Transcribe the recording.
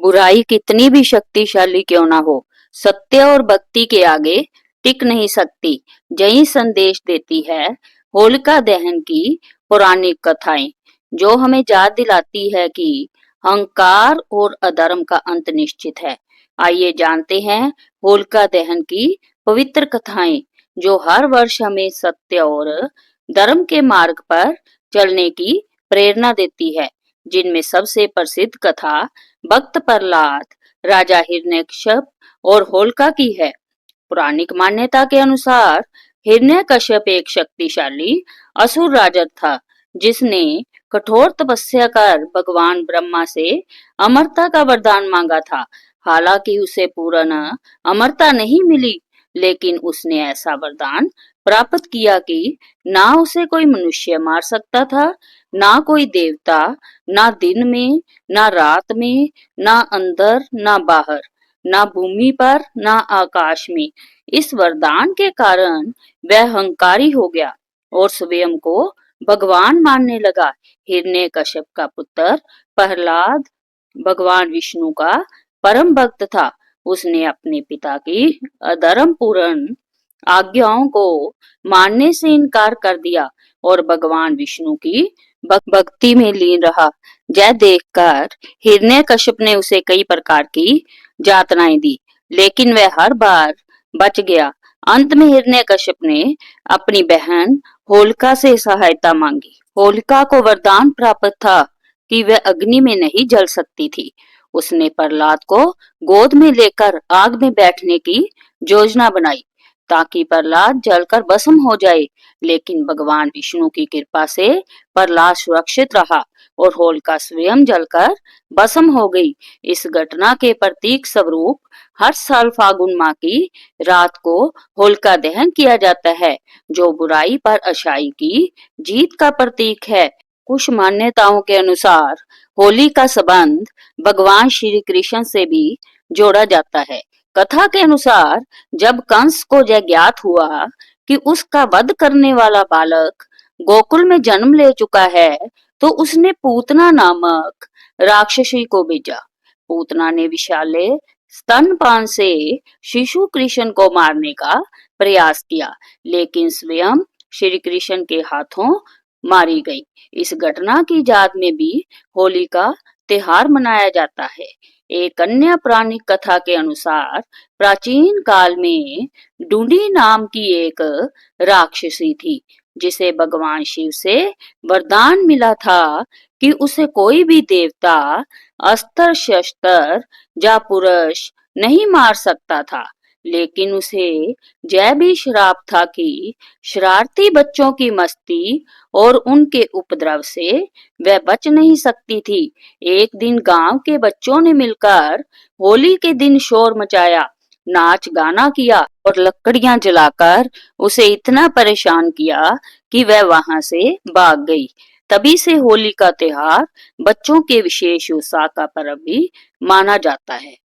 बुराई कितनी भी शक्तिशाली क्यों ना हो, सत्य और भक्ति के आगे टिक नहीं सकती। यही संदेश देती है होलिका दहन की पौराणिक कथाएं, जो हमें याद दिलाती है कि अहंकार और अधर्म का अंत निश्चित है। आइए जानते हैं होलिका दहन की पवित्र कथाएं, जो हर वर्ष हमें सत्य और धर्म के मार्ग पर चलने की प्रेरणा देती है। जिनमें सबसे प्रसिद्ध कथा भक्त प्रहलाद, राजा हिरण्यकश्यप और होलिका की है। पौराणिक मान्यता के अनुसार हिरण्यकश्यप एक शक्तिशाली असुर राजा था, जिसने कठोर तपस्या कर भगवान ब्रह्मा से अमरता का वरदान मांगा था। हालांकि उसे पूर्ण अमरता नहीं मिली, लेकिन उसने ऐसा वरदान प्राप्त किया कि ना उसे कोई मनुष्य मार सकता था, ना कोई देवता, ना दिन में, ना रात में, ना अंदर, ना बाहर, ना भूमि पर, ना आकाश में। इस वरदान के कारण वह अहंकारी हो गया और स्वयं को भगवान मानने लगा। हिरण्यकश्यप का पुत्र प्रहलाद भगवान विष्णु का परम भक्त था। उसने अपने पिता की अधर्म पूर्ण आज्ञाओं को मानने से इनकार कर दिया और भगवान विष्णु की भक्ति में लीन रहा। यह देखकर हिरण्यकश्यप ने उसे कई प्रकार की यातनाएं दी, लेकिन वह हर बार बच गया। अंत में हिरण्यकश्यप ने अपनी बहन होलिका से सहायता मांगी। होलिका को वरदान प्राप्त था कि वह अग्नि में नहीं जल सकती थी। उसने प्रहलाद को गोद में लेकर आग में बैठने की योजना बनाई, ताकि प्रहलाद जलकर भस्म हो जाए। लेकिन भगवान विष्णु की कृपा से प्रहलाद सुरक्षित रहा और होलिका स्वयं जलकर भस्म हो गई। इस घटना के प्रतीक स्वरूप हर साल फागुन माह की रात को होलिका दहन किया जाता है, जो बुराई पर अच्छाई की जीत का प्रतीक है। कुछ मान्यताओं के अनुसार होली का संबंध भगवान श्री कृष्ण से भी जोड़ा जाता है। कथा के अनुसार जब कंस को यह ज्ञात हुआ कि उसका वध करने वाला बालक गोकुल में जन्म ले चुका है, तो उसने पूतना नामक राक्षसी को भेजा। पूतना ने विशाले स्तनपान से शिशु कृष्ण को मारने का प्रयास किया, लेकिन स्वयं श्री कृष्ण के हाथों मारी गई। इस घटना की याद में भी होली का त्योहार मनाया जाता है। एक अन्य पौराणिक कथा के अनुसार प्राचीन काल में डूडी नाम की एक राक्षसी थी, जिसे भगवान शिव से वरदान मिला था कि उसे कोई भी देवता, अस्त्र शस्त्र या पुरुष नहीं मार सकता था। लेकिन उसे यह भी श्राप था कि शरारती बच्चों की मस्ती और उनके उपद्रव से वह बच नहीं सकती थी। एक दिन गांव के बच्चों ने मिलकर होली के दिन शोर मचाया, नाच गाना किया और लकड़ियां जलाकर उसे इतना परेशान किया कि वह वहां से भाग गई। तभी से होली का त्योहार बच्चों के विशेष उत्साह का पर्व भी माना जाता है।